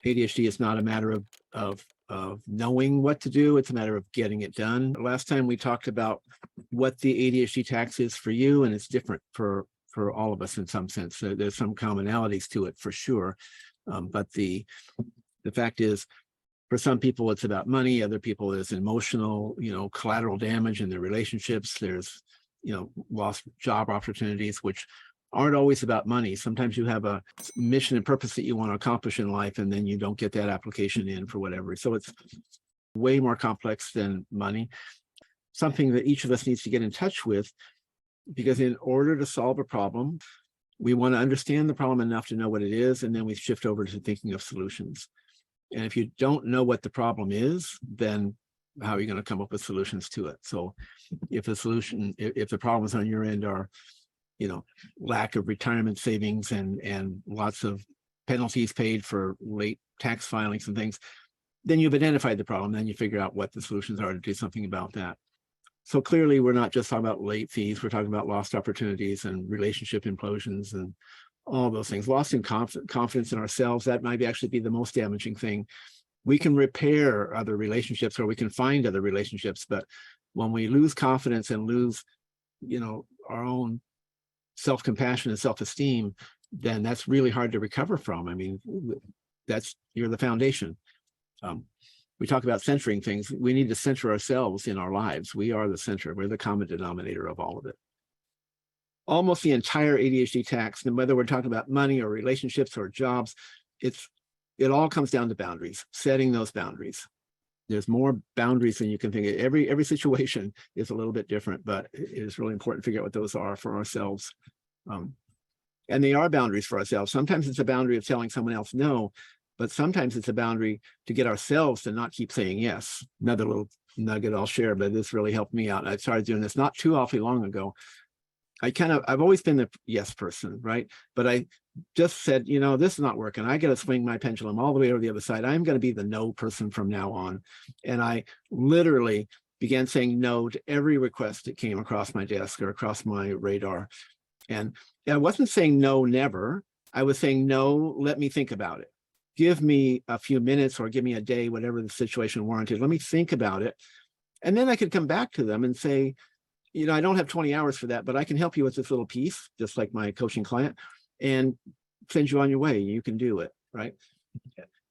ADHD is not a matter of knowing what to do. It's a matter of getting it done. Last time we talked about what the ADHD tax is for you, and it's different for all of us in some sense. So there's some commonalities to it for sure. But the fact is, for some people, it's about money. Other people, it's emotional, collateral damage in their relationships. There's, lost job opportunities, which aren't always about money. Sometimes you have a mission and purpose that you want to accomplish in life, and then you don't get that application in for whatever. So it's way more complex than money. Something that each of us needs to get in touch with, because in order to solve a problem, we want to understand the problem enough to know what it is, and then we shift over to thinking of solutions. And if you don't know what the problem is, then how are you going to come up with solutions to it? So if the problems on your end are, lack of retirement savings and lots of penalties paid for late tax filings and things, then you've identified the problem. Then you figure out what the solutions are to do something about that. So clearly, we're not just talking about late fees. We're talking about lost opportunities and relationship implosions and all those things. Lost in confidence in ourselves, that might actually be the most damaging thing. We can repair other relationships, or we can find other relationships, but when we lose confidence and lose, our own self-compassion and self-esteem, then that's really hard to recover from. I mean, you're the foundation. We talk about centering things. We need to center ourselves in our lives. We are the center. We're the common denominator of all of it. Almost the entire ADHD tax, and whether we're talking about money or relationships or jobs, it all comes down to boundaries, setting those boundaries. There's more boundaries than you can think of. Every situation is a little bit different, but it is really important to figure out what those are for ourselves. And they are boundaries for ourselves. Sometimes it's a boundary of telling someone else no, but sometimes it's a boundary to get ourselves to not keep saying yes. Another little nugget I'll share, but this really helped me out. I started doing this not too awfully long ago. I've always been the yes person, right? But I just said, this is not working. I got to swing my pendulum all the way over the other side. I'm going to be the no person from now on. And I literally began saying no to every request that came across my desk or across my radar. And I wasn't saying no, never. I was saying no, let me think about it. Give me a few minutes or give me a day, whatever the situation warranted. Let me think about it. And then I could come back to them and say, I don't have 20 hours for that, but I can help you with this little piece, just like my coaching client, and send you on your way. You can do it, right?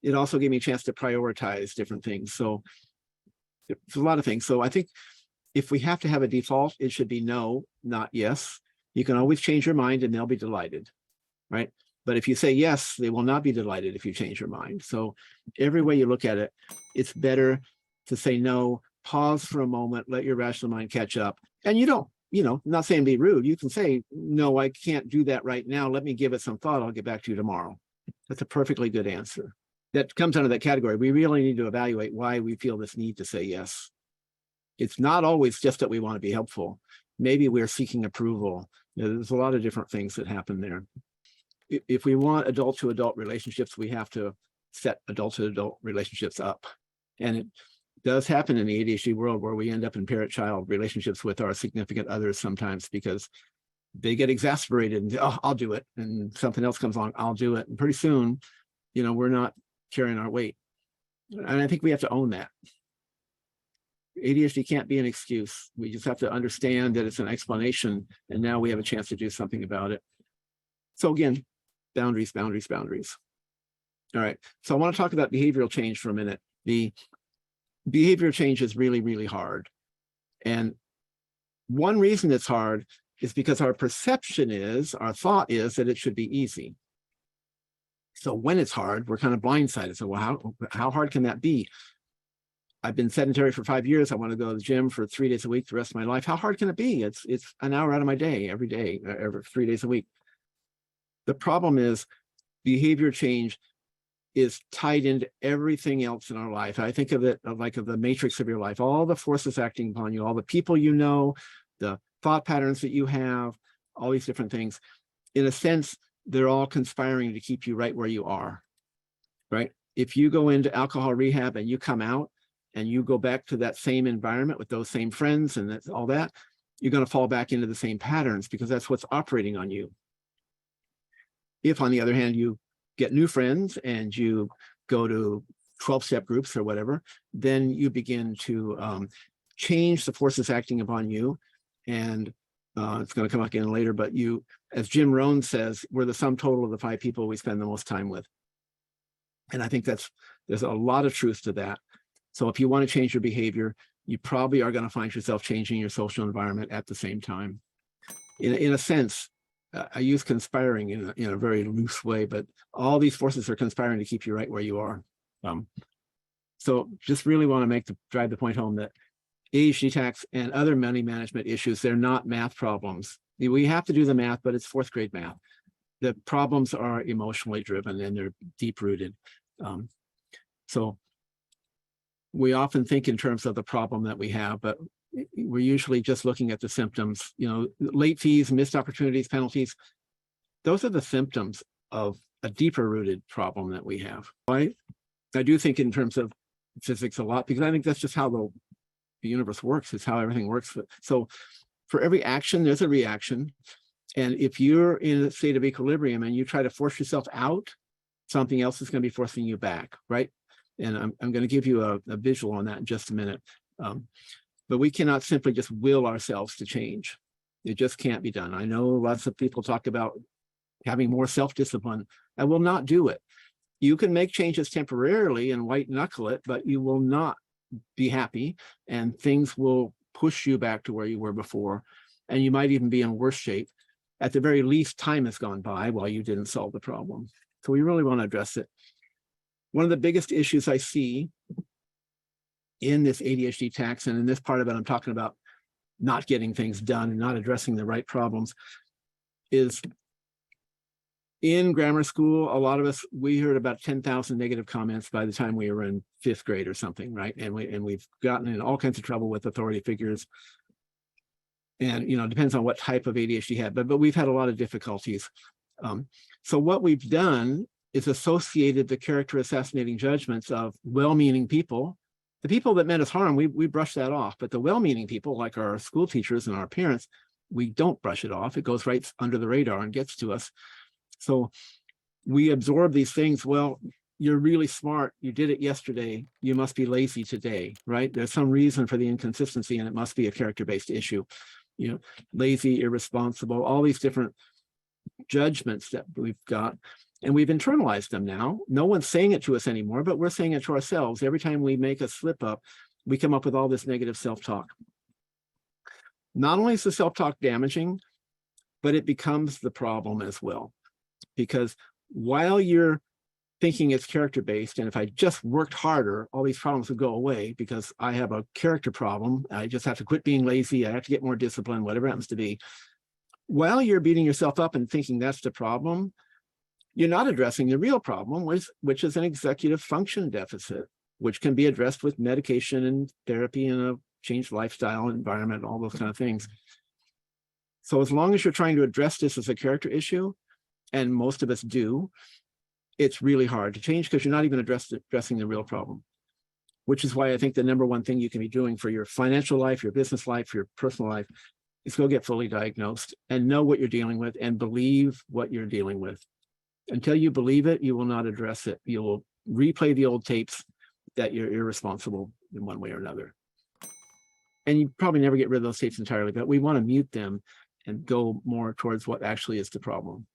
It also gave me a chance to prioritize different things. So it's a lot of things. So I think if we have to have a default, it should be no, not yes. You can always change your mind and they'll be delighted, right? But if you say yes, they will not be delighted if you change your mind. So every way you look at it, it's better to say no, pause for a moment, let your rational mind catch up. And you don't, not saying be rude. You can say, no, I can't do that right now. Let me give it some thought. I'll get back to you tomorrow. That's a perfectly good answer. That comes under that category. We really need to evaluate why we feel this need to say yes. It's not always just that we want to be helpful. Maybe we're seeking approval. There's a lot of different things that happen there. If we want adult-to-adult relationships, we have to set adult-to-adult relationships up. And it does happen in the ADHD world where we end up in parent-child relationships with our significant others sometimes because they get exasperated and, I'll do it. And something else comes along, I'll do it. And pretty soon, we're not carrying our weight. And I think we have to own that. ADHD can't be an excuse. We just have to understand that it's an explanation. And now we have a chance to do something about it. So again, boundaries, boundaries, boundaries. All right. So I want to talk about behavioral change for a minute. The behavior change is really, really hard. And one reason it's hard is because our thought is that it should be easy. So when it's hard, we're kind of blindsided. So well, how hard can that be? I've been sedentary for 5 years. I want to go to the gym for 3 days a week the rest of my life. How hard can it be? It's an hour out of my day, every 3 days a week. The problem is behavior change is tied into everything else in our life. I think of it like the matrix of your life, all the forces acting upon you, all the people the thought patterns that you have, all these different things. In a sense, they're all conspiring to keep you right where you are, right? If you go into alcohol rehab and you come out and you go back to that same environment with those same friends and that's all that, you're going to fall back into the same patterns because that's what's operating on you. If, on the other hand, you get new friends and you go to 12-step groups or whatever, then you begin to change the forces acting upon you. And it's going to come up again later, but you, as Jim Rohn says, we're the sum total of the 5 people we spend the most time with. And I think there's a lot of truth to that. So if you want to change your behavior, you probably are going to find yourself changing your social environment at the same time. In a sense, I use conspiring in a very loose way, but all these forces are conspiring to keep you right where you are. So just really want to drive the point home that ADHD tax and other money management issues, they're not math problems. We have to do the math, but it's 4th grade math. The problems are emotionally driven and they're deep rooted. So we often think in terms of the problem that we have, but we're usually just looking at the symptoms. Late fees, missed opportunities, penalties. Those are the symptoms of a deeper rooted problem that we have. I do think in terms of physics a lot, because I think that's just how the universe works. It's how everything works. So for every action, there's a reaction. And if you're in a state of equilibrium and you try to force yourself out, something else is going to be forcing you back, right? And I'm going to give you a visual on that in just a minute. But we cannot simply just will ourselves to change. It just can't be done. I know lots of people talk about having more self-discipline. I will not do it. You can make changes temporarily and white knuckle it, but you will not be happy and things will push you back to where you were before. And you might even be in worse shape. At the very least, time has gone by while you didn't solve the problem. So we really want to address it. One of the biggest issues I see in this ADHD tax, and in this part of it, I'm talking about not getting things done and not addressing the right problems, is in grammar school, a lot of us, we heard about 10,000 negative comments by the time we were in 5th grade or something, right? And we've gotten in all kinds of trouble with authority figures. And, it depends on what type of ADHD you had, but we've had a lot of difficulties. So what we've done is associated the character assassinating judgments of well-meaning people. The people that meant us harm, we brush that off, but the well-meaning people, like our school teachers and our parents, we don't brush it off. It goes right under the radar and gets to us. So we absorb these things. Well, you're really smart. You did it yesterday. You must be lazy today, right? There's some reason for the inconsistency, and it must be a character-based issue. Lazy, irresponsible, all these different judgments that we've got. And we've internalized them now. No one's saying it to us anymore, but we're saying it to ourselves. Every time we make a slip up, we come up with all this negative self-talk. Not only is the self-talk damaging, but it becomes the problem as well. Because while you're thinking it's character-based, and if I just worked harder, all these problems would go away because I have a character problem. I just have to quit being lazy. I have to get more discipline, whatever it happens to be. While you're beating yourself up and thinking that's the problem, you're not addressing the real problem, which is an executive function deficit, which can be addressed with medication and therapy and a changed lifestyle, environment, all those kind of things. So as long as you're trying to address this as a character issue, and most of us do, it's really hard to change because you're not even addressing the real problem, which is why I think the number one thing you can be doing for your financial life, your business life, your personal life, is go get fully diagnosed and know what you're dealing with and believe what you're dealing with. Until you believe it, you will not address it. You will replay the old tapes that you're irresponsible in one way or another. And you probably never get rid of those tapes entirely, but we want to mute them and go more towards what actually is the problem.